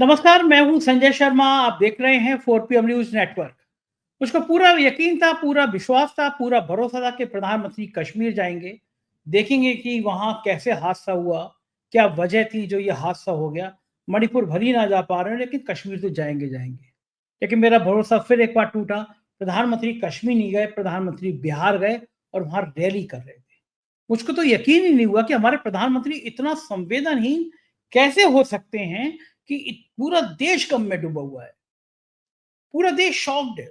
नमस्कार, मैं हूं संजय शर्मा। आप देख रहे हैं 4PM न्यूज़ नेटवर्क। मुझको पूरा यकीन था, पूरा विश्वास था, पूरा भरोसा था कि प्रधानमंत्री कश्मीर जाएँगे, देखेंगे कि वहाँ कैसे हादसा हुआ, क्या वजह थी जो ये हादसा हो गया। मणिपुर भले ही ना जा पा रहे हैं, लेकिन कश्मीर तो जाएँगे, जाएँगे। लेकिन मेरा भरोसा फिर एक बार टूटा। प्रधानमंत्री कश्मीर नहीं गए, प्रधानमंत्री बिहार गए और वहाँ रैली कर रहे थे। मुझको तो यकीन ही नहीं हुआ कि हमारे प्रधानमंत्री इतना संवेदनहीन कैसे हो सकते हैं कि पूरा देश गम में डूबा हुआ है। पूरा देश शॉक्ड है।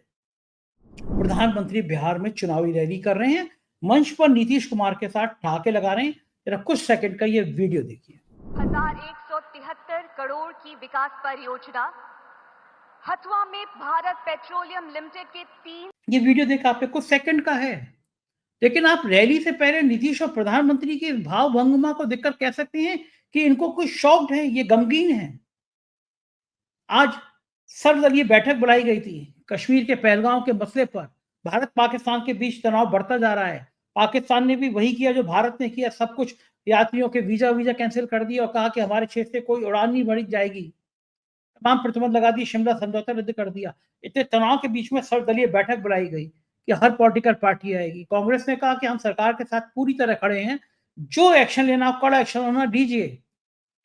प्रधानमंत्री बिहार में चुनावी रैली कर रहे हैं, मंच पर नीतीश कुमार के साथ ठहाके लगा रहे हैं। जरा कुछ सेकंड का ये वीडियो देखिए। 1173 करोड़ की विकास परियोजना हथुआ में भारत पेट्रोलियम लिमिटेड के 3 ये वीडियो देखा आपने, कुछ सेकंड का है। लेकिन आप रैली से पहले नीतीश और प्रधानमंत्री के भाव भंगिमा को देखकर कह सकते हैं कि इनको कुछ शॉक्ड है, ये गमगीन है। आज सर्वदलीय बैठक बुलाई गई थी कश्मीर के पहलगांव के मसले पर। भारत पाकिस्तान के बीच तनाव बढ़ता जा रहा है। पाकिस्तान ने भी वही किया जो भारत ने किया, सब कुछ यात्रियों के वीजा कैंसिल कर दिए और कहा कि हमारे क्षेत्र से कोई उड़ान नहीं भरी जाएगी। तमाम प्रतिबंध लगा दिए, शिमला समझौता रद्द कर दिया। इतने तनाव के बीच में सर्वदलीय बैठक बुलाई गई कि हर पॉलिटिकल पार्टी आएगी। कांग्रेस ने कहा कि हम सरकार के साथ पूरी तरह खड़े हैं, जो एक्शन लेना हो, कड़ा एक्शन होना दीजिए।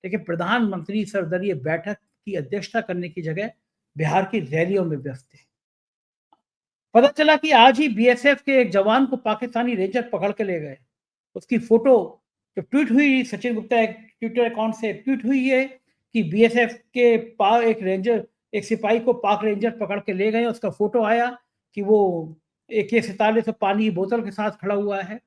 लेकिन प्रधानमंत्री सर्वदलीय बैठक की अध्यक्षता करने की जगह बिहार की रैलियों में व्यस्त थे। पता चला कि आज ही बीएसएफ के एक जवान को पाकिस्तानी रेंजर पकड़ के ले गए। उसकी फोटो जो ट्वीट हुई, सचिन गुप्ता एक ट्विटर अकाउंट से ट्वीट हुई है कि बीएसएफ के एक सिपाही को पाक रेंजर पकड़ के ले गए। उसका फोटो आया कि वो AK-47 पानी की बोतल के साथ खड़ा हुआ है,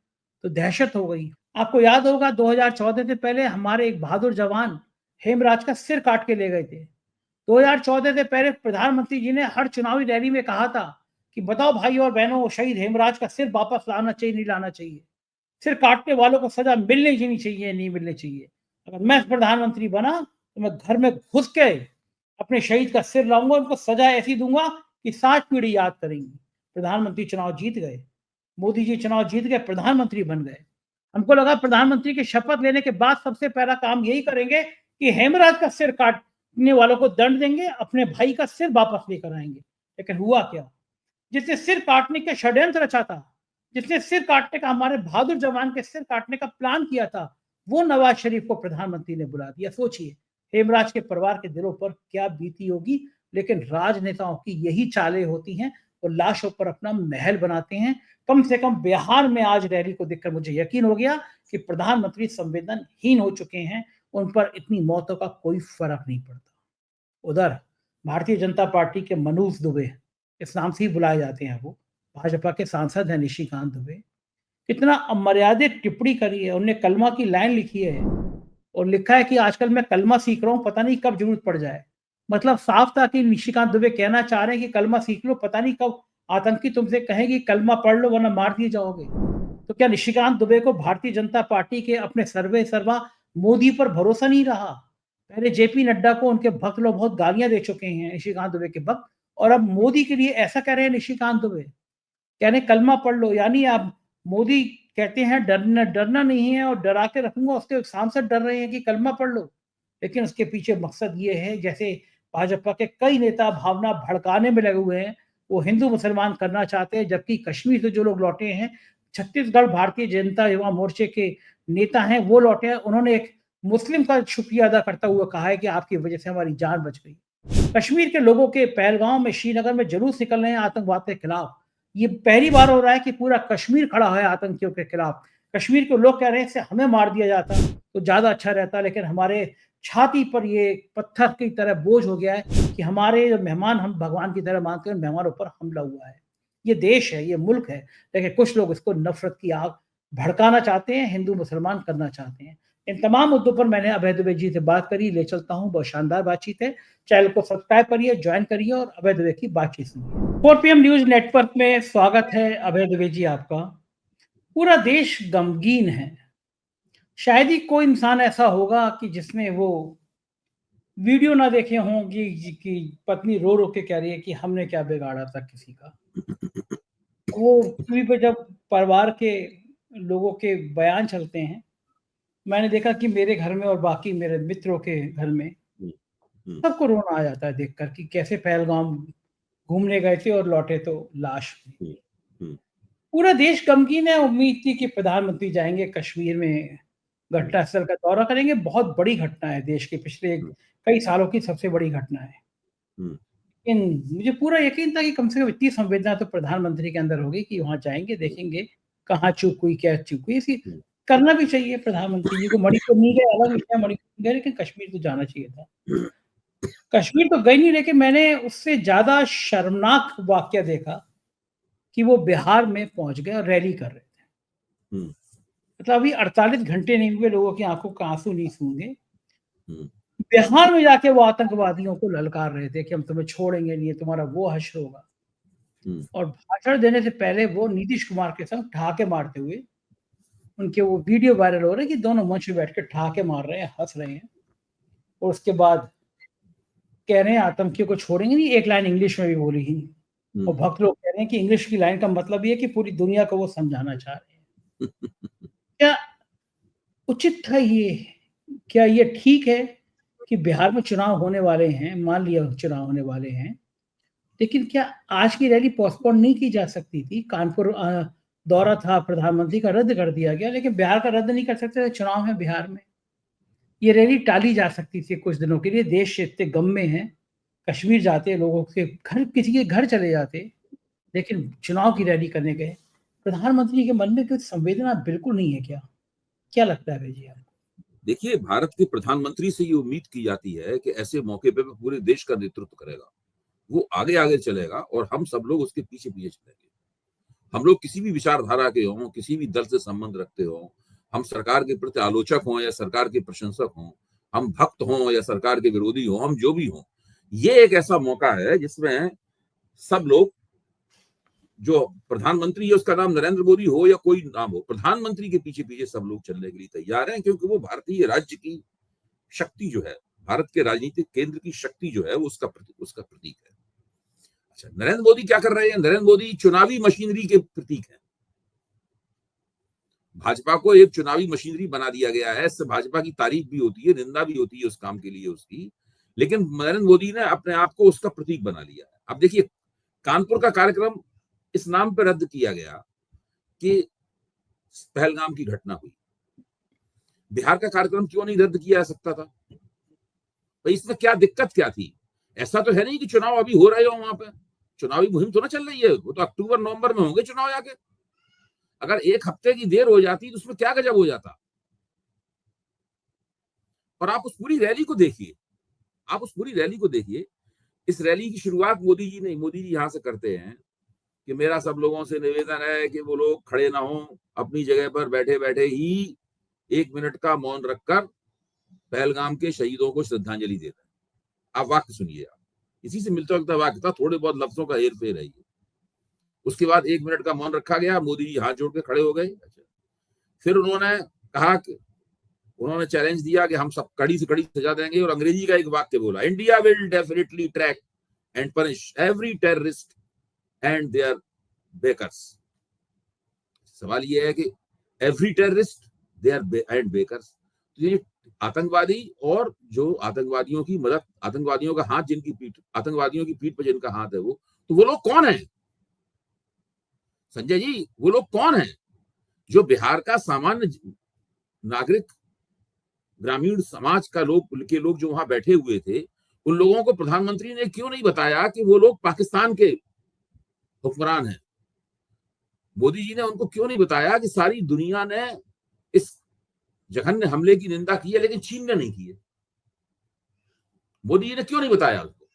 तो दहशत हो गई। आपको याद होगा 2014 से पहले हमारे एक बहादुर जवान हेमराज का सिर काट के ले गए थे। 2014 से पहले प्रधानमंत्री जी ने हर चुनावी रैली में कहा था कि बताओ भाई और बहनों, शहीद हेमराज का सिर वापस लाना चाहिए, नहीं लाना चाहिए। सिर काटने वालों को सजा मिलनी चाहिए, नहीं मिलनी चाहिए। अगर मैं प्रधानमंत्री बना तो मैं घर में घुस के अपने शहीद का सिर लाऊंगा, उनको सजा ऐसी दूंगा कि 7 पीढ़ी याद करेंगी। प्रधानमंत्री चुनाव जीत गए, मोदी जी चुनाव जीत गए, प्रधानमंत्री बन गए। हमको लगा प्रधानमंत्री की शपथ लेने के बाद सबसे पहला काम यही करेंगे कि हेमराज का सिर काटने वालों को दंड देंगे, अपने भाई का सिर वापस लेकर आएंगे। लेकिन हुआ क्या? जिसने सिर काटने के षड्यंत्र रचा था, जिसने सिर काटने का, हमारे बहादुर जवान के सिर काटने का प्लान किया था, वो नवाज शरीफ को प्रधानमंत्री ने बुला दिया। सोचिए हेमराज के परिवार के दिलों पर क्या बीती होगी। लेकिन राजनेताओं की यही चालें होती हैं, वो लाशों पर अपना महल बनाते हैं। कम से कम बिहार में आज रैली को देखकर मुझे यकीन हो गया कि प्रधानमंत्री संवेदनहीन हो चुके हैं। उन पर इतनी मौतों का कोई फर्क नहीं पड़ता। उधर भारतीय जनता पार्टी के मनोज दुबे, इस नाम से ही बुलाए जाते हैं वो, भाजपा के सांसद हैं निशिकांत दुबे। कितना अमर्यादित टिप्पणी करी है उन्होंने, कलमा की लाइन लिखी है और लिखा है कि आजकल मैं कलमा सीख रहा हूँ, पता नहीं कब जरूरत पड़ जाए। मतलब साफ था कि निशिकांत दुबे कहना चाह रहे हैं कि कलमा सीख लो, पता नहीं कब आतंकी तुमसे कहेंगे कलमा पढ़ लो वरना मार दिए जाओगे। तो क्या निशिकांत दुबे को भारतीय जनता पार्टी के अपने सर्वे सर्वा मोदी पर भरोसा नहीं रहा? पहले जेपी नड्डा को उनके भक्त लोग बहुत गालियां दे चुके हैं, निशिकांत दुबे के भक्त, और अब मोदी के लिए ऐसा कह रहे हैं निशिकांत दुबे, कह रहे कलमा पढ़ लो। यानी आप मोदी कहते हैं डरना डरना नहीं है और डरा के रखूंगा, उसके सांसद डर रहे हैं कि कलमा पढ़ लो। लेकिन उसके पीछे मकसद ये है, जैसे भाजपा के कई नेता भावना भड़काने में लगे हुए हैं, वो हिंदू मुसलमान करना चाहते हैं। जबकि कश्मीर से जो लोग लौटे हैं, छत्तीसगढ़ भारतीय जनता युवा मोर्चे के नेता हैं, वो लौटे हैं। उन्होंने एक मुस्लिम का शुक्रिया अदा करता हुआ कहा है कि आपकी वजह से हमारी जान बच गई। कश्मीर के लोगों के पहलगांव में, श्रीनगर में जुलूस निकल रहे हैं आतंकवाद के खिलाफ। ये पहली बार हो रहा है कि पूरा कश्मीर खड़ा है आतंकियों के खिलाफ। कश्मीर के लोग कह रहे हैं हमें मार दिया जाता तो ज्यादा अच्छा रहता, लेकिन हमारे छाती पर ये पत्थर की तरह बोझ हो गया है कि हमारे जो मेहमान हम भगवान की तरह मानते हैं, मेहमानों पर हमला हुआ है। ये देश है, ये मुल्क है, लेकिन कुछ लोग इसको नफरत की आग भड़काना चाहते हैं, हिंदू मुसलमान करना चाहते हैं। इन तमाम मुद्दों पर मैंने अभय दुबे जी से बात करी, ले चलता हूँ। बहुत शानदार बातचीत है। चैनल को सब्सक्राइब करिए, ज्वाइन करिए और अभय दुबे की बातचीत सुनिए। 4PM न्यूज नेटवर्क में स्वागत है अभय दुबे जी आपका। पूरा देश गमगीन है। शायद ही कोई इंसान ऐसा होगा कि जिसने वो वीडियो ना देखे हों कि पत्नी रो रो के कह रही है कि हमने क्या बिगाड़ा था किसी का। वो टीवी पे जब परिवार के लोगों के बयान चलते हैं, मैंने देखा कि मेरे घर में और बाकी मेरे मित्रों के घर में सबको रोना आ जाता है देखकर कि कैसे पहलगाम घूमने गए थे और लौटे तो लाश मिली। पूरा देश गमगीन है, उम्मीद थी कि प्रधानमंत्री जाएँगे कश्मीर में घटनास्थल का दौरा करेंगे, बहुत बड़ी घटना है देश के पिछले कई सालों की सबसे बड़ी घटना है। लेकिन मुझे पूरा यकीन था कि कम से कम इतनी संवेदना तो प्रधानमंत्री के अंदर होगी कि वहाँ जाएँगे, देखेंगे कहाँ चूक हुई, क्या चूक हुई, इसकी करना भी चाहिए प्रधानमंत्री जी को। मणिपुर नहीं गए अलग विषय है, मणिपुर गए लेकिन कश्मीर तो जाना चाहिए था। कश्मीर तो गए नहीं लेकिन मैंने उससे ज़्यादा शर्मनाक वाक़या देखा कि वो बिहार में पहुँच गए और रैली कर रहे थे। मतलब अभी 48 घंटे नहीं हुए, लोगों की आँखों का आँसू नहीं सूंघे। बिहार में जाके वो आतंकवादियों को ललकार रहे थे कि हम तुम्हें छोड़ेंगे नहीं, तुम्हारा वो हश्र होगा। और भाषण देने से पहले वो नीतीश कुमार के संग ठहाके मारते हुए, उनके वो वीडियो वायरल हो रहे हैं कि दोनों मंच पे बैठ के ठहाके मार रहे हैं, हँस रहे हैं। और उसके बाद कह रहे हैं आतंकियों को छोड़ेंगे नहीं, एक लाइन इंग्लिश में भी बोली ही। और भक्त लोग कह रहे हैं कि इंग्लिश की लाइन का मतलब ये है कि पूरी दुनिया को वो समझाना चाह रहे हैं। क्या उचित था ये? क्या ये ठीक है कि बिहार में चुनाव होने वाले हैं, मान लिया चुनाव होने वाले हैं, लेकिन क्या आज की रैली पोस्टपोन नहीं की जा सकती थी? कानपुर दौरा था प्रधानमंत्री का, रद्द कर दिया गया, लेकिन बिहार का रद्द नहीं कर सकते थे, चुनाव है बिहार में। ये रैली टाली जा सकती थी कुछ दिनों के लिए, देश इतने गम में है, कश्मीर जाते लोगों के घर, किसी के घर चले जाते, लेकिन चुनाव की रैली करने गए। प्रधानमंत्री के मन में कुछ संवेदना बिल्कुल नहीं है क्या? क्या लगता है भैया आपको? देखिए, भारत के प्रधानमंत्री से ये उम्मीद की जाती है कि ऐसे मौके पे वो पूरे देश का नेतृत्व करेगा। वो आगे-आगे चलेगा और हम सब लोग उसके पीछे-पीछे चलेंगे। हम लोग किसी भी विचारधारा के हों, किसी भी दल से संबंध रखते हों, हम सरकार के प्रति आलोचक हों या सरकार के प्रशंसक हों, हम भक्त हों या सरकार के विरोधी हों, हम जो भी हों, ये एक ऐसा मौका है जिसमें सब लोग, जो प्रधानमंत्री है उसका नाम नरेंद्र मोदी हो या कोई नाम हो, प्रधानमंत्री के पीछे-पीछे सब लोग चलने के लिए तैयार हैं, क्योंकि वो भारतीय राज्य की शक्ति जो है, भारत के राजनीतिक केंद्र की शक्ति जो है, वो उसका प्रतीक है। अच्छा, नरेंद्र मोदी क्या कर रहे हैं? नरेंद्र मोदी चुनावी मशीनरी के प्रतीक हैं। भाजपा को एक चुनावी मशीनरी बना दिया गया है। इससे भाजपा की तारीफ भी होती है, निंदा भी होती है उस काम के लिए उसकी, लेकिन नरेंद्र मोदी ने अपने आप को उसका प्रतीक बना लिया है। अब देखिए, कानपुर का कार्यक्रम इस नाम पर रद्द किया गया कि पहलगाम की घटना हुई। बिहार का कार्यक्रम क्यों नहीं रद्द किया जा सकता था? भाई, इसमें क्या दिक्कत क्या थी? ऐसा तो है नहीं कि चुनाव अभी हो रहे हो वहां पे, चुनावी मुहिम तो ना चल रही है, वो तो अक्टूबर नवंबर में होंगे चुनाव जाके। अगर एक हफ्ते की देर हो जाती तो उसमें क्या गजब हो जाता? और आप उस पूरी रैली को देखिए, आप उस पूरी रैली को देखिए। इस रैली की शुरुआत मोदी जी यहां से करते हैं कि मेरा सब लोगों से निवेदन है कि वो लोग खड़े ना हो, अपनी जगह पर बैठे बैठे ही 1 मिनट का मौन रखकर पहलगाम के शहीदों को श्रद्धांजलि दे रहे हैं। आप वाक्य सुनिए, आप इसी से मिलता जुलता वाक्य था, थोड़े बहुत लफ्जों का हेर फेर है ये। उसके बाद 1 मिनट का मौन रखा गया, मोदी जी हाथ जोड़ के खड़े हो गए। अच्छा, फिर उन्होंने कहा कि उन्होंने चैलेंज दिया कि हम सब कड़ी से कड़ी सजा देंगे, और अंग्रेजी का एक वाक्य बोला, India will definitely track and punish every terrorist and their backers. सवाल ये है कि every terrorist their and backers, ये आतंकवादी और जो आतंकवादियों की मदद, आतंकवादियों का हाथ जिनकी पीठ, आतंकवादियों की पीठ पर जिनका हाथ है, वो तो वो लोग कौन है संजय जी? वो लोग कौन है? जो बिहार का सामान्य नागरिक, ग्रामीण समाज का लोग जो वहां बैठे हुए थे, उन लोगों को प्रधानमंत्री ने क्यों नहीं बताया कि वो लोग पाकिस्तान के हुक्मरान हैं? मोदी जी ने उनको क्यों नहीं बताया कि सारी दुनिया ने इस जघन्य हमले की निंदा की है, लेकिन चीन ने नहीं की है? मोदी जी ने क्यों नहीं बताया उसको?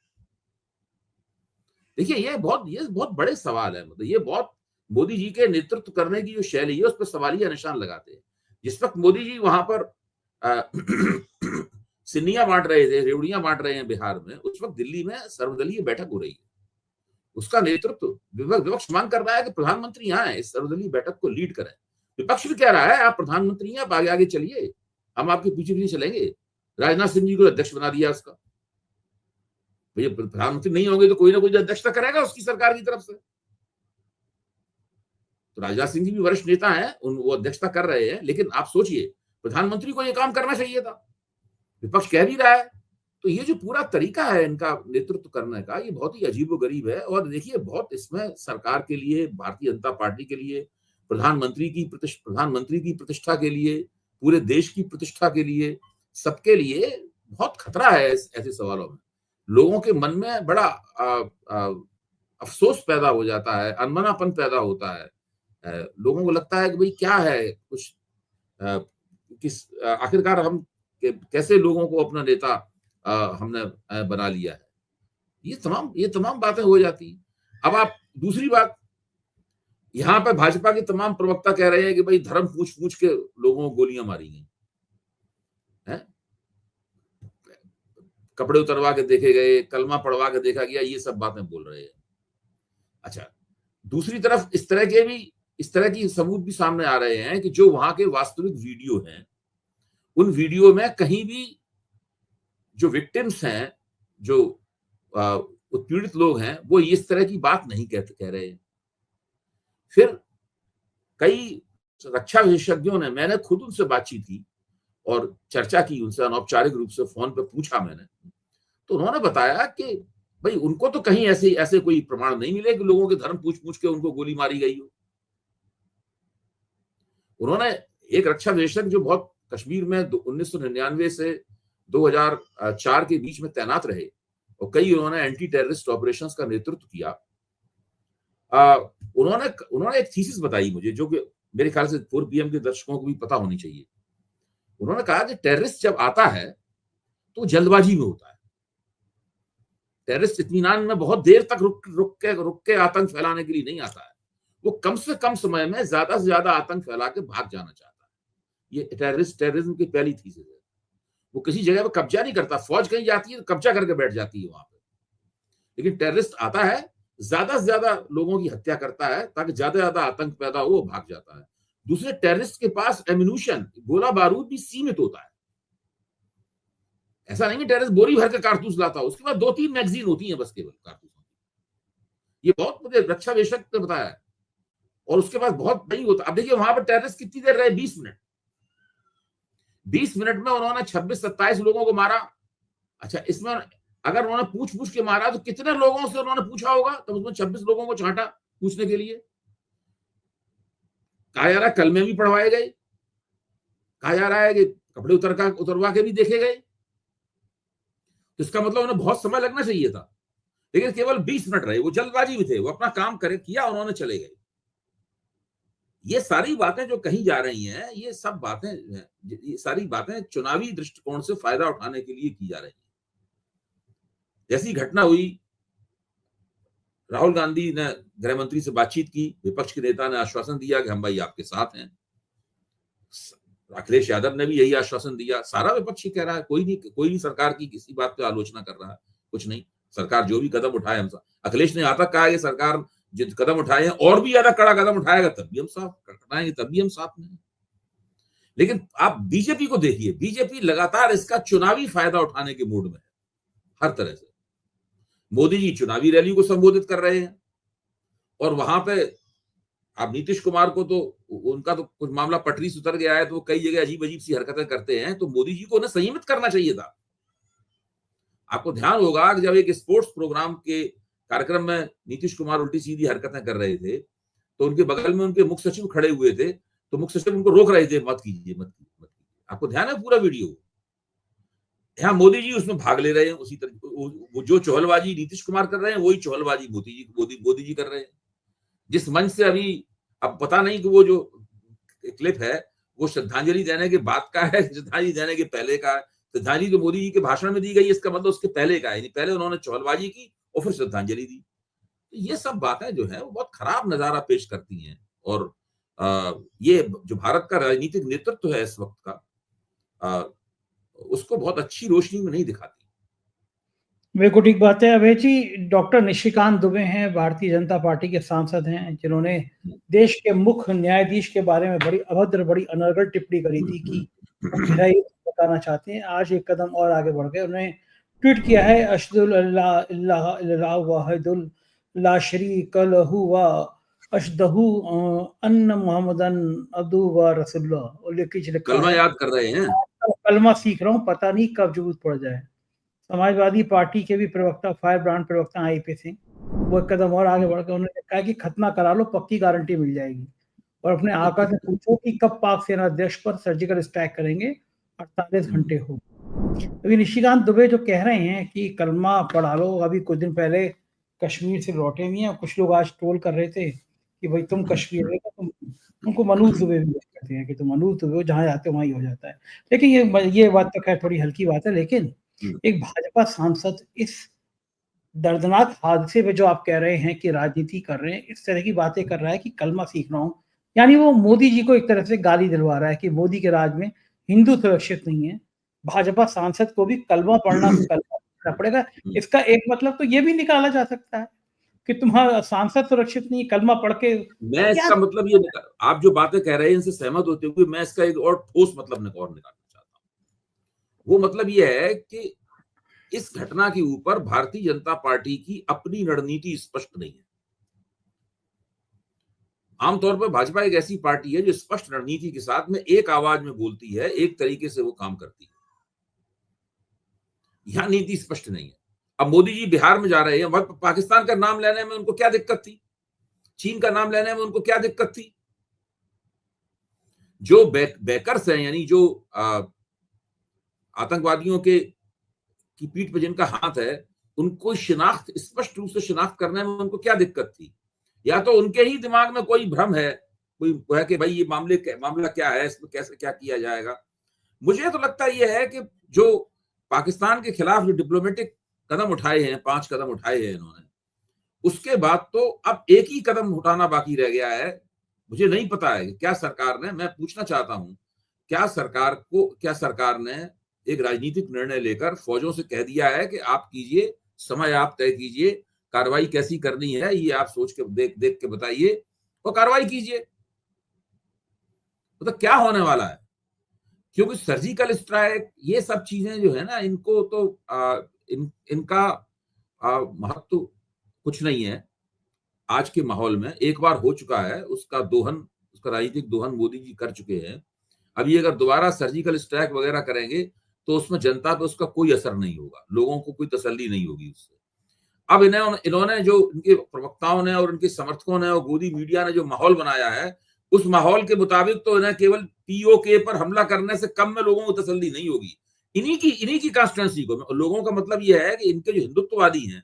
देखिए, ये बहुत बड़े सवाल है। मतलब ये बहुत, मोदी जी के नेतृत्व करने की जो शैली है उस पर सवालिया निशान लगाते हैं। जिस वक्त मोदी जी वहां पर सिन्नियां बांट रहे थे, रेवड़ियां बांट रहे हैं बिहार में, उस वक्त दिल्ली में सर्वदलीय बैठक हो रही है। उसका नेतृत्व विपक्ष मांग कर रहा है कि प्रधानमंत्री यहाँ है, इस सर्वदलीय बैठक को लीड करें। विपक्ष भी कह रहा है आप प्रधानमंत्री हैं, आप आगे आगे चलिए, हम आपके पीछे पीछे चलेंगे। राजनाथ सिंह जी को अध्यक्ष बना दिया उसका। भैया, प्रधानमंत्री नहीं होंगे तो कोई ना कोई अध्यक्षता करेगा उसकी सरकार की तरफ से। तो राजनाथ सिंह जी भी वरिष्ठ नेता हैं, वो अध्यक्षता कर रहे हैं, लेकिन आप सोचिए, प्रधानमंत्री को यह काम करना चाहिए था। विपक्ष कह भी रहा है तो ये जो पूरा तरीका है इनका नेतृत्व करने का, ये बहुत ही अजीबोगरीब है। और देखिए, बहुत इसमें सरकार के लिए, भारतीय जनता पार्टी के लिए, प्रधानमंत्री की प्रतिष्ठा के लिए, पूरे देश की प्रतिष्ठा के लिए, सबके लिए बहुत खतरा है ऐसे सवालों में। लोगों के मन में बड़ा अफसोस पैदा हो जाता है, अनमनापन पैदा होता है। लोगों को लगता है कि भाई क्या है, कुछ आखिरकार हम कैसे लोगों को अपना नेता हमने बना लिया है। ये तमाम बातें हो जाती हैं। अब आप दूसरी बात, यहाँ पे भाजपा के तमाम प्रवक्ता कह रहे हैं कि भाई धर्म पूछ के लोगों को गोलियां मारी गई हैं, कपड़े उतरवा के देखे गए, कलमा पढ़वा के देखा गया, ये सब बातें बोल रहे हैं। अच्छा, दूसरी तरफ इस तरह की सबूत भी सामने आ रहे हैं कि जो वहां के वास्तविक वीडियो हैं, उन वीडियो में कहीं भी जो विक्टिम्स हैं, जो उत्पीड़ित लोग हैं, वो इस तरह की बात नहीं कह रहे हैं। फिर कई रक्षा विशेषज्ञों ने, मैंने खुद उनसे बातचीत की और चर्चा की उनसे, अनौपचारिक रूप से फोन पे पूछा मैंने, तो उन्होंने बताया कि भाई उनको तो कहीं ऐसे कोई प्रमाण नहीं मिले कि लोगों के धर्म पूछ के उनको गोली मारी गई हो। उन्होंने एक रक्षा विशेषज्ञ जो बहुत कश्मीर में 1999 से 2004 के बीच में तैनात रहे और कई उन्होंने एंटी टेररिस्ट ऑपरेशंस का नेतृत्व किया, उन्होंने एक थीसिस बताई मुझे, जो कि मेरे ख्याल से पूर्व पीएम के दर्शकों को भी पता होनी चाहिए। उन्होंने कहा कि टेररिस्ट जब आता है तो जल्दबाजी में होता है। टेररिस्ट इत्मीनान में बहुत देर तक रुक के आतंक फैलाने के लिए नहीं आता है। वो कम से कम समय में ज्यादा से ज्यादा आतंक फैला के भाग जाना चाहता है। ये टेररिज्म की पहली थीसिस है। वो किसी जगह पर कब्जा नहीं करता। फौज कहीं जाती है तो कब्जा करके बैठ जाती है वहां पे, लेकिन टेररिस्ट आता है, ज्यादा से ज्यादा लोगों की हत्या करता है ताकि ज्यादा से ज्यादा आतंक पैदा हो, वो भाग जाता है। दूसरे, टेररिस्ट के पास एम्यूनिशन, गोला बारूद भी सीमित होता है। ऐसा नहीं कि टेररिस्ट बोरी भर के कारतूस लाता हो, उसके बाद 2-3 मैगजीन होती है बस केवल कारतूसों की। ये बहुत मुझे रक्षा विशेषज्ञ ने बताया है। और उसके बाद बहुत नहीं होता। अब देखिए वहां पर टेररिस्ट कितनी देर रहे, 20 मिनट। 20 मिनट में उन्होंने 26-27 लोगों को मारा। अच्छा, इसमें अगर उन्होंने पूछ के मारा तो कितने लोगों से उन्होंने पूछा होगा? तो उसमें 26 लोगों को छांटा पूछने के लिए। कहा जा रहा है कलमे भी पढ़वाए गए, कहा जा रहा है कि कपड़े उतरवा के भी देखे गए। तो इसका मतलब उन्हें बहुत समय लगना चाहिए था, लेकिन केवल 20 मिनट रहे। वो जल्दबाजी में थे, वो अपना काम किया, उन्होंने चले गए। ये सारी बातें जो कही जा रही हैं, ये सारी बातें चुनावी दृष्टिकोण से फायदा उठाने के लिए की जा रही हैं। जैसी घटना हुई, राहुल गांधी ने गृह मंत्री से बातचीत की, विपक्ष के नेता ने आश्वासन दिया कि हम भाई आपके साथ हैं। अखिलेश यादव ने भी यही आश्वासन दिया। सारा विपक्ष ही कह रहा है, कोई नहीं सरकार की किसी बात पे आलोचना कर रहा है, कुछ नहीं। सरकार जो भी कदम उठाए हम साथ। अखिलेश ने यहाँ तक कहा है कि सरकार जो कदम उठाए हैं और भी ज्यादा कड़ा कदम उठाएगा तब भी हम साथ में हैं। लेकिन आप बीजेपी को देखिए, बीजेपी लगातार इसका चुनावी फायदा उठाने के मूड में है, हर तरह से। मोदी जी चुनावी रैली को संबोधित कर रहे हैं और वहां पे आप नीतीश कुमार को तो उनका तो कुछ मामला पटरी से उतर गया है, तो वो कई जगह अजीब सी हरकतें करते हैं। तो मोदी जी को उन्हें संयमित करना चाहिए था। आपको ध्यान होगा कि जब एक स्पोर्ट्स प्रोग्राम के कार्यक्रम में नीतीश कुमार उल्टी सीधी हरकतें कर रहे थे, तो उनके बगल में उनके मुख्य सचिव खड़े हुए थे, तो मुख्य सचिव उनको रोक रहे थे, मत कीजिए। आपको ध्यान है पूरा वीडियो? यहाँ मोदी जी उसमें भाग ले रहे हैं। उसी तरह वो जो चौहलबाजी नीतीश कुमार कर रहे हैं, वही चौहलबाजी मोदी जी कर रहे हैं। जिस मंच से अभी, अब पता नहीं कि वो जो क्लिप है वो श्रद्धांजलि देने के बाद का है, श्रद्धांजलि देने के पहले का है। श्रद्धांजलि जो मोदी जी के भाषण में दी गई, इसका मतलब उसके पहले का है। पहले उन्होंने चौहलबाजी की और फिर श्रद्धांजलि दी। तो ये सब बातें जो है वो बहुत खराब नजारा पेश करती हैं। और ये जो भारत का राजनीतिक नेतृत्व है इस वक्त का, उसको बहुत अच्छी रोशनी में नहीं दिखाती। बिल्कुल ठीक बात है अभय जी। डॉक्टर निशिकांत दुबे हैं, भारतीय जनता पार्टी के सांसद हैं, जिन्होंने देश के मुख्य न्यायाधीश के बारे में बड़ी अभद्र, बड़ी अनर्गल टिप्पणी करी थी कि बताना चाहते हैं। आज एक कदम और आगे बढ़ गए। उन्होंने ट्वीट किया है, अशदुल अल्लाह वाहिदुल ला शरीक लहू व अशदहू अन्न मोहम्मदन अब्दु व रसूलुल्लाह। कलमा याद कर रहे हैं, कलमा सीख रहा हूँ, पता नहीं कब जरूरत पड़ जाए। समाजवादी पार्टी के भी प्रवक्ता, फायर ब्रांड प्रवक्ता आईपी सिंह, वो एक कदम और आगे बढ़कर उन्होंने कहा कि खतना करा लो, पक्की गारंटी मिल जाएगी। और अपने आका से पूछो कि कब पाक सेना अध्यक्ष पर सर्जिकल स्ट्राइक करेंगे, 48 घंटे हो। अभी निशिकांत दुबे जो कह रहे हैं कि कलमा पढ़ा लो, अभी कुछ दिन पहले कश्मीर से लौटे हुए हैं, कुछ लोग आज ट्रोल कर रहे थे कि भाई तुम कश्मीर में, तुम उनको मनोज दुबे भी कहते हैं कि तुम मनोज दुबे हो, जहाँ जाते हो वहीं हो जाता है। लेकिन ये बात तो खैर थोड़ी हल्की बात है, लेकिन एक भाजपा सांसद इस दर्दनाक हादसे में जो आप कह रहे हैं कि राजनीति कर रहे हैं, इस तरह की बातें कर रहा है कि कलमा सीख रहा हूँ, यानी वो मोदी जी को एक तरह से गाली दिलवा रहा है कि मोदी के राज में हिंदू सुरक्षित नहीं है, भाजपा सांसद को भी कलमा पढ़ना पड़ेगा। इसका एक मतलब तो ये भी निकाला जा सकता है कि तुम्हारा सांसद सुरक्षित नहीं, कलमा पढ़ के मैं इसका मतलब ये निकाल, आप जो बातें कह रहे हैं इनसे सहमत होते हुए मैं इसका एक और ठोस मतलब और निकालना चाहता हूँ। वो मतलब ये है कि इस घटना के ऊपर भारतीय जनता पार्टी की अपनी रणनीति स्पष्ट नहीं है। आमतौर पर भाजपा एक ऐसी पार्टी है जो स्पष्ट रणनीति के साथ में एक आवाज में बोलती है, एक तरीके से वो काम करती है। यहां नीति स्पष्ट नहीं है। अब मोदी जी बिहार में जा रहे हैं, वहां पाकिस्तान का नाम लेने में उनको क्या दिक्कत थी? चीन का नाम लेने में उनको क्या दिक्कत थी? जो बैकर्स हैं, यानी जो आतंकवादियों के की पीठ पर जिनका हाथ है, उनको शिनाख्त, स्पष्ट रूप से शिनाख्त करने में उनको क्या दिक्कत थी? या तो उनके ही दिमाग में कोई भ्रम है, कोई है कि भाई ये मामला क्या है, इसमें कैसे क्या किया जाएगा। मुझे तो लगता ये है कि जो पाकिस्तान के खिलाफ जो डिप्लोमेटिक कदम उठाए हैं, 5 कदम उठाए हैं इन्होंने, उसके बाद तो अब एक ही कदम उठाना बाकी रह गया है। मुझे नहीं पता है क्या सरकार ने, मैं पूछना चाहता हूं, क्या सरकार ने एक राजनीतिक निर्णय लेकर फौजों से कह दिया है कि आप कीजिए, समय आप तय कीजिए, कार्रवाई कैसी करनी है ये आप सोच के देख के बताइए और कार्रवाई कीजिए। तो क्या होने वाला है? क्योंकि सर्जिकल स्ट्राइक, ये सब चीजें जो है ना, इनको तो इनका महत्व कुछ नहीं है आज के माहौल में। एक बार हो चुका है, उसका राजनीतिक दोहन मोदी जी कर चुके हैं। अभी अगर दोबारा सर्जिकल स्ट्राइक वगैरह करेंगे तो उसमें जनता पे उसका कोई असर नहीं होगा, लोगों को कोई तसल्ली नहीं होगी उससे। अब इन्होंने जो इनके प्रवक्ताओं ने और इनके समर्थकों ने और गोदी मीडिया ने जो माहौल बनाया है, उस माहौल के मुताबिक तो इन्हें केवल पीओके पर हमला करने से कम में लोगों को तसल्ली नहीं होगी। इन्हीं की कॉन्स्टिट्यूएंसी को, लोगों का मतलब यह है कि इनके जो हिंदुत्ववादी हैं,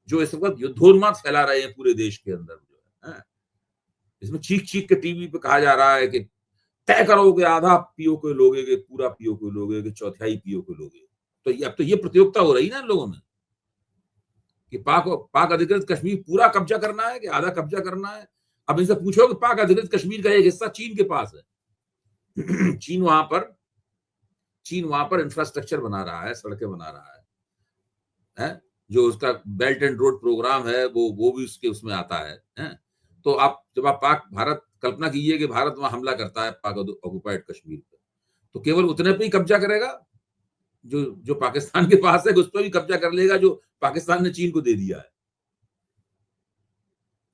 जो इस वक्त युद्धोन्माद फैला रहे हैं पूरे देश के अंदर, जो है इसमें चीख के टीवी पे कहा जा रहा है कि तय करोगे आधा पीओके लोगे कि पूरा पीओके लोगे कि चौथाई पीओके लोगे। तो अब तो ये प्रतियोगिता हो रही है ना लोगों में कि पाक अधिकृत कश्मीर पूरा कब्जा करना है कि आधा कब्जा करना है। अब इनसे पूछो कि पाक अधिकृत कश्मीर का एक हिस्सा चीन के पास है। चीन वहां पर इंफ्रास्ट्रक्चर बना रहा है, सड़कें बना रहा है? जो उसका बेल्ट एंड रोड प्रोग्राम है वो भी उसमें आता है? तो जब आप भारत कल्पना कीजिए कि भारत वहां हमला करता है पाक ऑक्युपाइड कश्मीर पे, तो केवल उतने पे ही कब्जा करेगा, जो पाकिस्तान के पास है उस पर भी कब्जा कर लेगा, जो पाकिस्तान ने चीन को दे दिया है।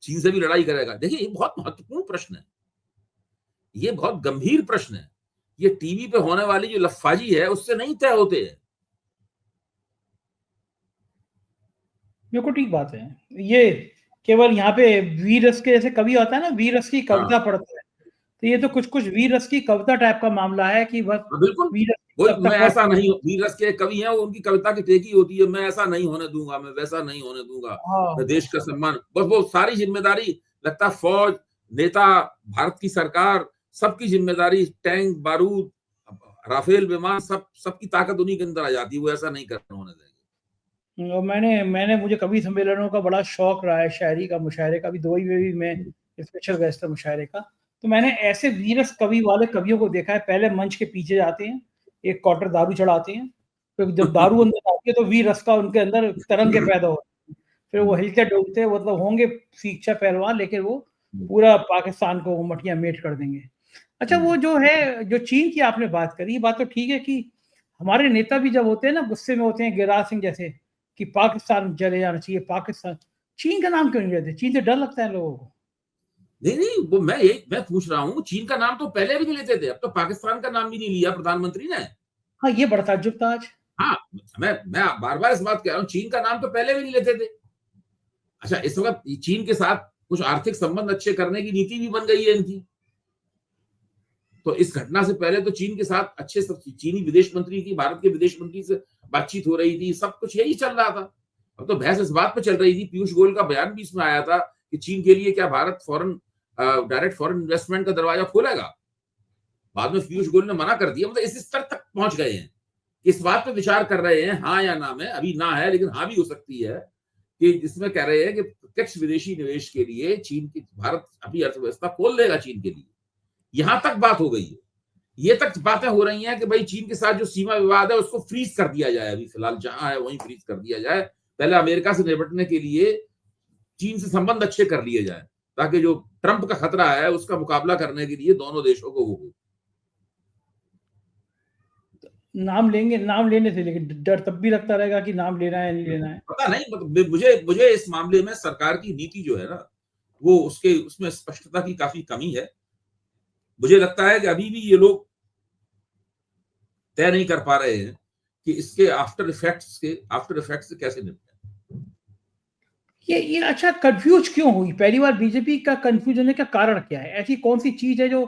चीन से भी लड़ाई करेगा। देखिए, ये बहुत महत्वपूर्ण प्रश्न है, ये बहुत गंभीर प्रश्न है। ये टीवी पे होने वाली जो लफाजी है उससे नहीं तय होते हैं। बिल्कुल ठीक बात है। ये केवल यहाँ पे वीर रस के जैसे कवि होता है ना, वीर रस की कविता पढ़ता है, तो ये तो कुछ वीर रस की कविता टाइप का मामला है कि बस बिल्कुल वीर मैं ऐसा नहीं, वीर रस के कवि हैं, उनकी कविता की टेकी होती है, मैं ऐसा नहीं होने दूंगा, मैं वैसा नहीं होने दूंगा, मैं देश का सम्मान, बस वो सारी जिम्मेदारी लगता है फौज, नेता, भारत की सरकार, सबकी जिम्मेदारी, टैंक, बारूद, राफेल विमान, सबकी ताकत उन्हीं के अंदर आ जाती है। वो ऐसा नहीं करने होने देंगे। मैंने मुझे कवि सम्मेलनों का बड़ा शौक रहा है, शायरी का, मुशायरे का भी। दुबई में भी मैं स्पेशल गेस्ट था मुशायरे का, तो मैंने ऐसे वीरस कवि वाले कवियों को देखा है। पहले मंच के पीछे जाते हैं, एक क्वार्टर दारू चढ़ाते हैं, फिर जब दारू अंदर आती है तो वीर रस का उनके अंदर तरंगे पैदा होते हैं, फिर वो हिलते डुलते, मतलब होंगे सीखा पहलवान, लेकिन वो पूरा पाकिस्तान को मटिया मेट कर देंगे। अच्छा, वो जो है, जो चीन की आपने बात करी, बात तो ठीक है कि हमारे नेता भी जब होते हैं ना, गुस्से में होते हैं, गिरिराज सिंह जैसे, कि पाकिस्तान चले जाना चाहिए, पाकिस्तान। चीन का नाम क्यों नहीं लेते? चीन से डर लगता है लोगों को। नहीं, वो मैं पूछ रहा हूँ, चीन का नाम तो पहले भी नहीं लेते थे, अब तो पाकिस्तान का नाम भी नहीं लिया प्रधानमंत्री ने। हाँ, ये बड़ा ताज्जुब था आज। हाँ, मैं बार बार इस बात कह रहा हूँ, चीन का नाम तो पहले भी नहीं लेते थे। अच्छा, इस वक्त चीन के साथ कुछ आर्थिक संबंध अच्छे करने की नीति भी बन गई है इनकी। तो इस घटना से पहले तो चीन के साथ अच्छे चीनी विदेश मंत्री की भारत के विदेश मंत्री से बातचीत हो रही थी, सब कुछ यही चल रहा था। अब तो बहस इस बात पे चल रही थी, पीयूष गोयल का बयान भी इसमें आया था कि चीन के लिए क्या भारत डायरेक्ट फॉरेन इन्वेस्टमेंट का दरवाजा खोलेगा। बाद में पीयूष गोयल ने मना कर दिया। मतलब इस स्तर तक पहुंच गए हैं, इस बात पे विचार कर रहे हैं, हाँ या ना में। अभी ना है, लेकिन हाँ भी हो सकती है कि जिसमें कह रहे हैं कि प्रत्यक्ष विदेशी निवेश के लिए चीन की भारत अपनी अर्थव्यवस्था खोल देगा चीन के लिए। यहां तक बात हो गई है। ये तक बातें हो रही हैं कि भाई चीन के साथ जो सीमा विवाद है उसको फ्रीज कर दिया जाए, अभी फिलहाल जहां है वहीं फ्रीज कर दिया जाए। पहले अमेरिका से निपटने के लिए चीन से संबंध अच्छे कर लिए जाए, ताकि जो ट्रंप का खतरा है उसका मुकाबला करने के लिए दोनों देशों को हो। नाम लेंगे, नाम लेने से, लेकिन डर तब भी लगता रहेगा कि नाम लेना है नहीं लेना है। पता नहीं, मतलब मुझे इस मामले में सरकार की नीति जो है ना, वो उसमें स्पष्टता की काफी कमी है। मुझे लगता है कि अभी भी ये लोग तय नहीं कर पा रहे हैं कि इसके आफ्टर इफेक्ट्स से कैसे निपटें। ये अच्छा, कंफ्यूज क्यों हुई पहली बार बीजेपी का? कंफ्यूज होने का कारण क्या है? ऐसी कौन सी चीज है जो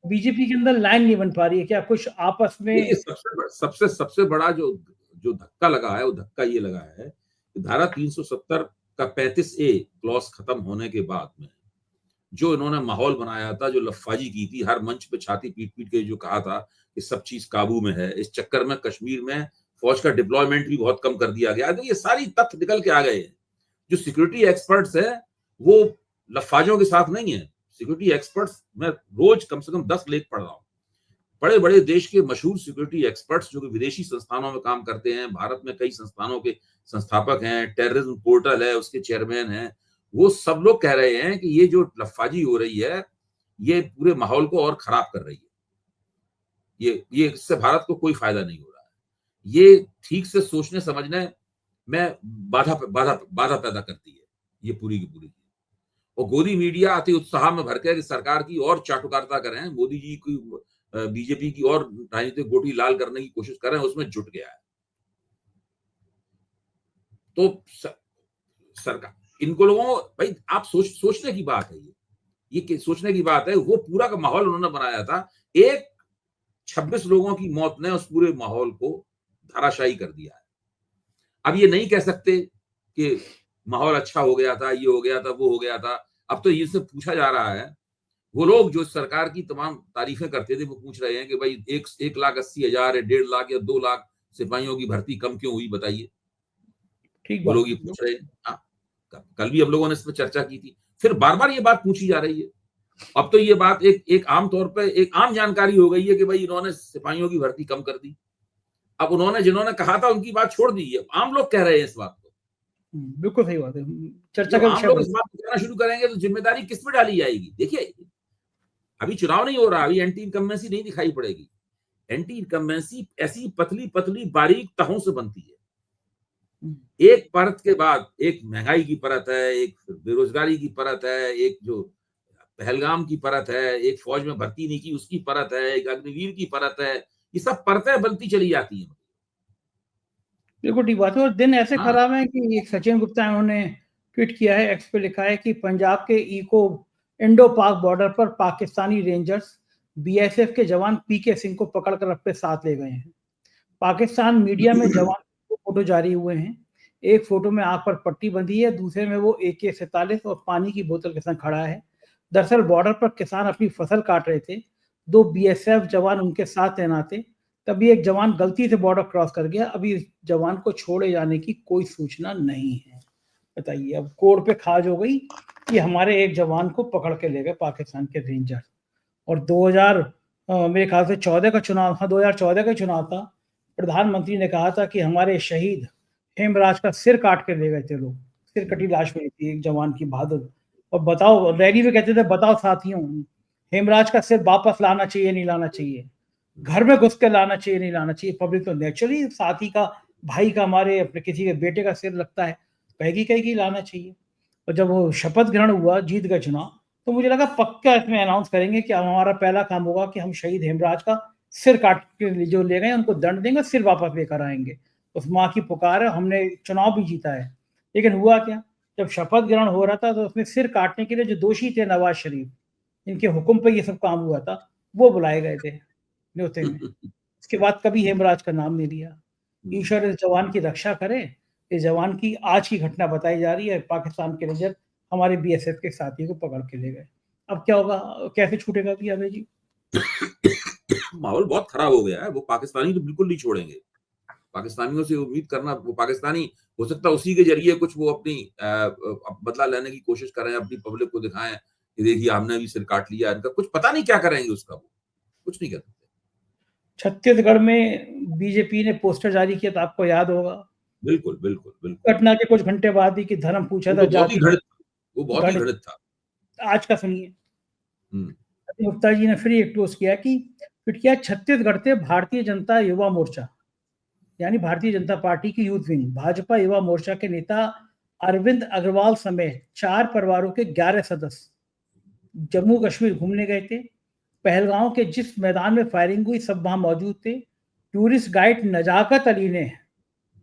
बीजेपी के अंदर लाइन नहीं बन पा रही है? क्या कुछ आपस देखिए, में? सबसे बड़ा जो जो धक्का लगा है, वो धक्का ये लगा है कि धारा 370 का 35A क्लॉज खत्म होने के बाद में जो इन्होंने माहौल बनाया था, जो लफाजी की थी, हर मंच पे छाती पीट-पीट के जो कहा था कि सब चीज काबू में है, इस चक्कर में कश्मीर में फौज का डिप्लॉयमेंट भी बहुत कम कर दिया गया। तो ये सारी तथ्य निकल के आ गए हैं। जो सिक्योरिटी एक्सपर्ट्स है, वो लफाजों के साथ नहीं है। सिक्योरिटी एक्सपर्ट्स, मैं रोज कम से कम 10 लेख पढ़ रहा हूँ। बड़े बड़े देश के मशहूर सिक्योरिटी एक्सपर्ट्स जो कि विदेशी संस्थानों में काम करते हैं, भारत में कई संस्थानों के संस्थापक हैं, टेररिज्म पोर्टल है उसके चेयरमैन हैं, वो सब लोग कह रहे हैं कि ये जो लफाजी हो रही है, ये पूरे माहौल को और खराब कर रही है। ये इससे भारत को कोई फायदा नहीं हो रहा है। ये ठीक से सोचने समझने में बाधा पैदा करती है, ये पूरी की पूरी। और गोदी मीडिया अति उत्साह में भर के सरकार की और चाटुकारिता कर रहे हैं, मोदी जी की बीजेपी की और राजनीतिक गोटी लाल करने की कोशिश कर रहे हैं, उसमें जुट गया है। तो सरकार, इनको लोगों, भाई आप सोचने की बात है, ये सोचने की बात है। वो पूरा का माहौल उन्होंने बनाया था, एक 26 लोगों की मौत ने उस पूरे माहौल को धराशायी कर दिया है। अब ये नहीं कह सकते कि माहौल अच्छा हो गया था, ये हो गया था, वो हो गया था। अब तो इससे पूछा जा रहा है, वो लोग जो सरकार की तमाम तारीफें करते थे, वो पूछ रहे हैं कि भाई 1,80,000 या 1.5 लाख या 2 लाख सिपाहियों की भर्ती कम क्यों हुई, बताइए। ठीक वो बात लोग ये है। पूछ रहे हैं। हाँ, कल भी हम लोगों ने इस पर चर्चा की थी, फिर बार बार ये बात पूछी जा रही है। अब तो ये बात एक आम तौर पे एक आम जानकारी हो गई है कि भाई इन्होंने सिपाहियों की भर्ती कम कर दी। अब उन्होंने जिन्होंने कहा था उनकी बात छोड़ दी है, आम लोग कह रहे हैं इस बात को। बिल्कुल सही बात है, चर्चा जब का आम विषय लोग बन। इस बात को कहना शुरू करेंगे तो जिम्मेदारी किस पे डाली जाएगी? देखिए, अभी चुनाव नहीं हो रहा, अभी एंटी इनकम्बेंसी नहीं दिखाई पड़ेगी। एंटी इनकम्बेंसी ऐसी पतली पतली बारीक तहों से बनती है। एक परत के बाद एक महंगाई की परत है, एक बेरोजगारी की परत है, एक जो पहलगाम की परत है, एक फौज में भर्ती नहीं की उसकी परत है, एक अग्निवीर की परत है। ये सब परतें बनती चली जाती हैं। बिल्कुल ठीक बात है। और दिन ऐसे हाँ, खराब हैं कि एक सचिन गुप्ता उन्होंने ट्वीट किया है, एक्स पे लिखा है कि पंजाब के इंडो पाक बॉर्डर पर पाकिस्तानी रेंजर्स बीएसएफ के जवान पीके सिंह को पकड़कर अपने साथ ले गए हैं। पाकिस्तान मीडिया में जवान के फोटो जारी हुए हैं। एक फोटो में आंख पर पट्टी बंधी है, दूसरे में वो AK-47 और पानी की बोतल के संग खड़ा है। दरअसल बॉर्डर पर किसान अपनी फसल काट रहे थे, 2 बीएसएफ जवान उनके साथ तैनात थे। तभी एक जवान गलती से बॉर्डर क्रॉस कर गया। अभी इस जवान को छोड़े जाने की कोई सूचना नहीं है। बताइए, अब कोर्ट पे खाज हो गई कि हमारे एक जवान को पकड़ के ले गए पाकिस्तान के रेंजर। और 2000 मेरे ख्याल से 14 का चुनाव, हाँ 2014 का चुनाव था। प्रधानमंत्री ने कहा था कि हमारे शहीद हेमराज का सिर काट के ले गए थे लोग, सिर कटी लाश मिली थी एक जवान की, बहादुर। और बताओ, रैली में कहते थे, बताओ साथियों, हेमराज का सिर वापस लाना चाहिए नहीं लाना चाहिए, घर में घुस के लाना चाहिए नहीं लाना चाहिए। पब्लिक तो नेचुरली साथी का, भाई का, हमारे अपने किसी के बेटे का सिर लगता है, कहेगी लाना चाहिए। और जब वो शपथ ग्रहण हुआ, जीत गए चुनाव, तो मुझे लगा पक्का इसमें अनाउंस करेंगे कि हमारा पहला काम होगा कि हम शहीद हेमराज का सिर काट के जो ले गए उनको दंड देंगे, सिर वापस लेकर आएंगे। उस माँ की पुकार है, हमने चुनाव भी जीता है। लेकिन हुआ क्या? जब शपथ ग्रहण हो रहा था तो उसमें सिर काटने के लिए जो दोषी थे नवाज शरीफ, इनके हुक्म पे ये सब काम हुआ था, वो बुलाए गए थे न्योते में। उसके बाद कभी हेमराज का नाम नहीं लिया। ईश्वर इस जवान की रक्षा करे। इस जवान की आज की घटना बताई जा रही है, पाकिस्तान के रेंजर हमारे बीएसएफ के साथियों को पकड़ के ले गए। अब क्या होगा? कैसे छूटेगा अभी अभय जी? माहौल बहुत खराब हो गया है। वो पाकिस्तानी तो बिल्कुल नहीं छोड़ेंगे। पाकिस्तानियों से उम्मीद करना, वो पाकिस्तानी हो सकता है उसी के जरिए कुछ वो अपनी बदला लेने की कोशिश करें, अपनी पब्लिक को दिखाएं कि देखिए हमने भी सिर काट लिया इनका। कुछ पता नहीं क्या करेंगे उसका, वो कुछ नहीं कर सकते। छत्तीसगढ़ में बीजेपी ने पोस्टर जारी किया था, आपको याद होगा। बिल्कुल बिल्कुल बिल्कुल। घटना के कुछ घंटे बाद ही कि धर्म पूछा वो था, तो बहुत ही जाति घृणित, वो बहुत ही गणित। घृणित था। आज का सुनिए, हम्म, गुप्ता जी ने फिर एक पोस्ट किया कि ट्वीट किया, छत्तीसगढ़ से भारतीय जनता युवा मोर्चा यानी भारतीय जनता पार्टी की यूथ विंग भाजपा युवा मोर्चा के नेता अरविंद अग्रवाल समेत 4 परिवारों के 11 सदस्य जम्मू कश्मीर घूमने गए थे। पहलगांव के जिस मैदान में फायरिंग हुई सब वहां मौजूद थे। टूरिस्ट गाइड नजाकत अली ने,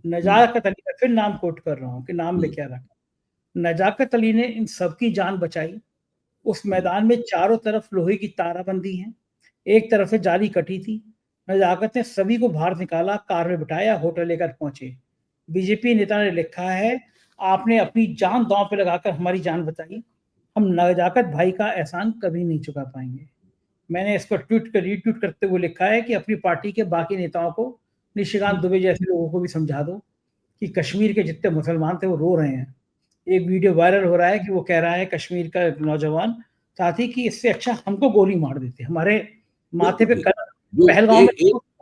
नजाकत अली का फिर नाम कोट कर रहा हूं कि नाम में क्या रखा, नजाकत अली ने इन सबकी जान बचाई। उस मैदान में चारों तरफ लोहे की ताराबंदी है, एक तरफ से जाली कटी थी। नजाकत ने सभी को बाहर निकाला, कार में बिठाया, होटल लेकर पहुंचे। बीजेपी नेता ने लिखा है, आपने अपनी जान दांव पे लगाकर हमारी जान बचाई, हम नजाकत भाई का एहसान कभी नहीं चुका पाएंगे। मैंने इस पर रीट्वीट करते हुए लिखा है कि अपनी पार्टी के बाकी नेताओं को, निशिकांत दुबे जैसे लोगों को भी समझा दो कि कश्मीर के जितने मुसलमान थे वो रो रहे हैं। एक वीडियो वायरल हो रहा है कि वो कह रहा है कश्मीर का नौजवान साथी कि इससे अच्छा हमको गोली मार देते, हमारे माथे पे जो पहलगांव में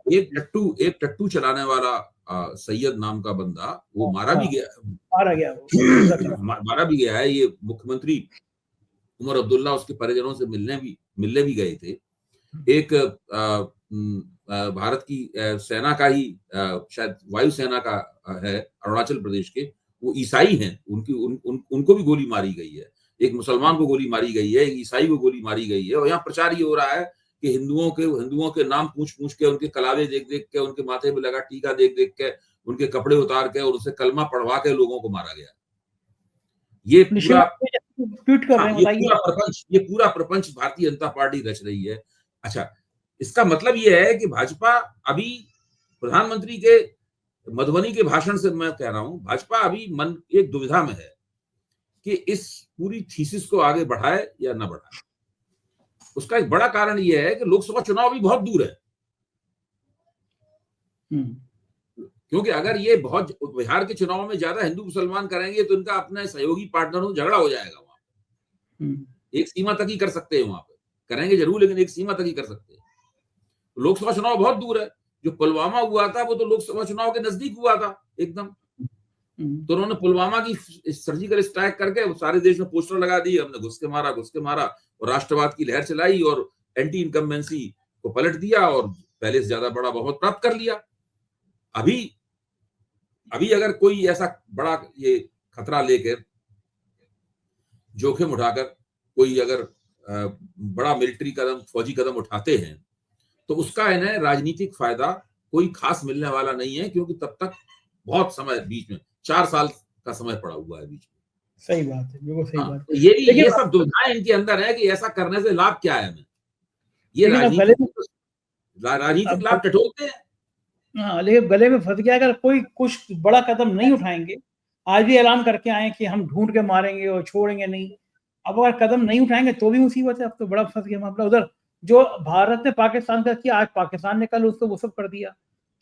एक टट्टू चलाने वाला सैयद नाम का बंदा, वो मारा भी गया, मारा गया, वो मारा भी गया है। ये मुख्यमंत्री उमर अब्दुल्ला उसके परिजनों से मिलने भी गए थे। एक भारत की सेना का ही शायद वायुसेना का है, अरुणाचल प्रदेश के, वो ईसाई हैं, उनको भी गोली मारी गई है। एक मुसलमान को गोली मारी गई है, एक ईसाई को गोली मारी गई है। और यहाँ प्रचार ये हो रहा है कि हिंदुओं के नाम पूछ के, उनके कलावे देख के, उनके माथे में लगा टीका देख के, उनके कपड़े उतार के और उसे कलमा पढ़वा के लोगों को मारा गया। ये पूरा ट्वीट कर रहे हैं, ये पूरा प्रपंच भारतीय जनता पार्टी रच रही है। अच्छा, इसका मतलब ये है कि भाजपा अभी प्रधानमंत्री के मधुबनी के भाषण से मैं कह रहा हूं, भाजपा अभी मन एक दुविधा में है कि इस पूरी थीसिस को आगे बढ़ाए या न बढ़ाए। उसका एक बड़ा कारण यह है कि लोकसभा चुनाव भी बहुत दूर है। क्योंकि अगर ये बहुत बिहार के चुनाव में ज्यादा हिंदू मुसलमान करेंगे तो इनका अपने सहयोगी पार्टनरों झगड़ा हो जाएगा वहां। एक सीमा तक ही कर सकते हैं, वहां पे करेंगे जरूर, लेकिन एक सीमा तक ही कर सकते हैं। तो लोकसभा चुनाव बहुत दूर है। जो पुलवामा हुआ था वो तो लोकसभा चुनाव के नजदीक हुआ था एकदम। तो उन्होंने पुलवामा की सर्जिकल स्ट्राइक करके सारे देश में पोस्टर लगा दिए, हमने घुस के मारा और राष्ट्रवाद की लहर चलाई और एंटी इनकम्बेंसी को पलट दिया और पहले से ज्यादा बड़ा बहुत प्राप्त कर लिया। अभी अगर कोई ऐसा बड़ा ये खतरा लेकर, जोखिम उठाकर कोई अगर बड़ा मिलिट्री कदम, फौजी कदम उठाते हैं तो उसका इन्हें राजनीतिक फायदा कोई खास मिलने वाला नहीं है, क्योंकि तब तक बहुत समय बीच में 4 साल का समय पड़ा हुआ है बीच में। सही बात है, बिल्कुल सही बात है। ये सब दुविधाएं इनके अंदर है कि ऐसा करने से लाभ क्या है हमें। ये राजनीतिक लाभ टटोलते हैं। हाँ, लेकिन गले में फंस गया। अगर कोई कुछ बड़ा कदम नहीं उठाएंगे, आज भी ऐलान करके आए कि हम ढूंढ के मारेंगे और छोड़ेंगे नहीं, अब अगर कदम नहीं उठाएंगे तो भी मुसीबत है। अब तो बड़ा फंस गया मामला। उधर जो भारत ने पाकिस्तान का किया, आज पाकिस्तान ने कल उसको वो सब कर दिया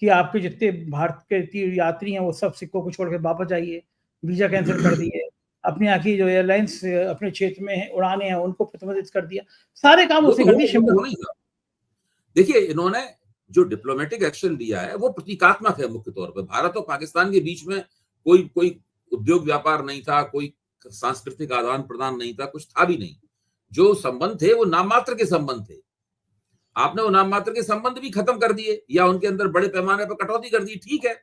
कि आपके जितने भारत के यात्री हैं वो सब सिक्कों को छोड़ के वापस जाइए, वीजा कैंसिल कर दिए, अपने यहाँ की जो एयरलाइंस अपने क्षेत्र में उड़ाने हैं उनको प्रतिबंधित कर दिया, सारे काम उसने कर दिए। देखिए, इन्होंने जो डिप्लोमेटिक एक्शन लिया है वो प्रतीकात्मक है। मुख्य तौर पर भारत और पाकिस्तान के बीच में कोई उद्योग व्यापार नहीं था, कोई सांस्कृतिक आदान प्रदान नहीं था, कुछ था भी नहीं। जो संबंध थे वो नाम मात्र के संबंध थे। आपने वो नाम मात्र के संबंध भी खत्म कर दिए या उनके अंदर बड़े पैमाने पर कटौती कर दी, ठीक है।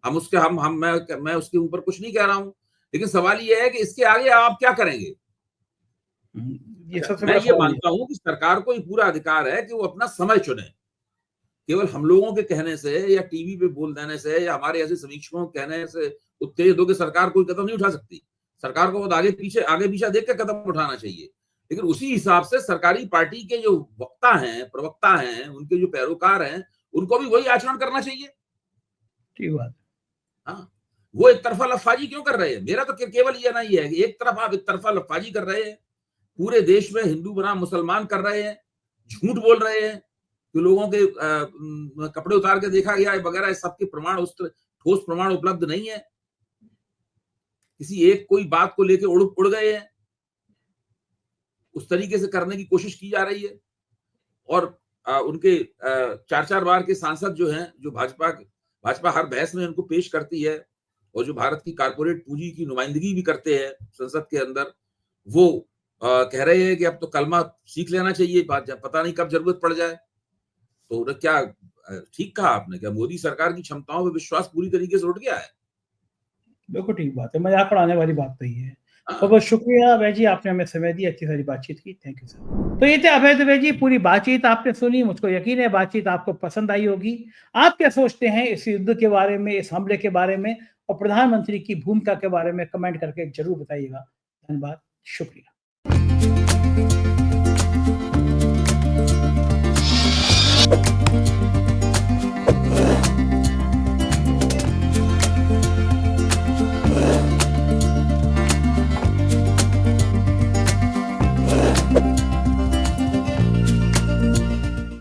मैं उसके ऊपर कुछ नहीं कह रहा हूं, लेकिन सवाल ये है कि इसके आगे आप क्या करेंगे। मैं ये मानता हूं कि सरकार को पूरा अधिकार है कि वो अपना समय चुने केवल हम लोगों के कहने से या टीवी पे बोल देने से या हमारे ऐसे समीक्षकों के कहने से उत्तेजित होकर सरकार कोई कदम नहीं उठा सकती। सरकार को आगे पीछे देख के कदम उठाना चाहिए। लेकिन उसी हिसाब से सरकारी पार्टी के जो वक्ता हैं, प्रवक्ता हैं, उनके जो पैरोकार हैं, उनको भी वही आचरण करना चाहिए। ठीक बात। हाँ, वो एक तरफा लफाजी क्यों कर रहे हैं? मेरा तो केवल ये ना ये है कि एक तरफ आप एक तरफा लफाजी कर रहे हैं, पूरे देश में हिंदू बनाम मुसलमान कर रहे हैं, झूठ बोल रहे हैं कि लोगों के कपड़े उतार के देखा गया है वगैरह, सबके प्रमाण ठोस प्रमाण उपलब्ध नहीं है। किसी एक कोई बात को लेके उड़ गए हैं, उस तरीके से करने की कोशिश की जा रही है। और उनके 4-4 बार के सांसद जो हैं, जो भाजपा हर बहस में उनको पेश करती है और जो भारत की कारपोरेट पूंजी की नुमाइंदगी भी करते हैं संसद के अंदर, वो कह रहे हैं कि अब तो कलमा सीख लेना चाहिए, पता नहीं कब जरूरत पड़ जाए। तो क्या ठीक कहा आपने, क्या मोदी सरकार की क्षमताओं पर विश्वास पूरी तरीके से उठ गया है? बिल्कुल ठीक बात है, मजाक उड़ाने वाली बात तो ये है। बहुत बहुत शुक्रिया अभय जी, आपने हमें समय दिया, अच्छी सारी बातचीत की। Thank you sir. तो ये थे अभय दुबे जी, पूरी बातचीत आपने सुनी, मुझको यकीन है बातचीत आपको पसंद आई होगी। आप क्या सोचते हैं इस युद्ध के बारे में, इस हमले के बारे में और प्रधानमंत्री की भूमिका के बारे में कमेंट करके जरूर बताइएगा। धन्यवाद, शुक्रिया।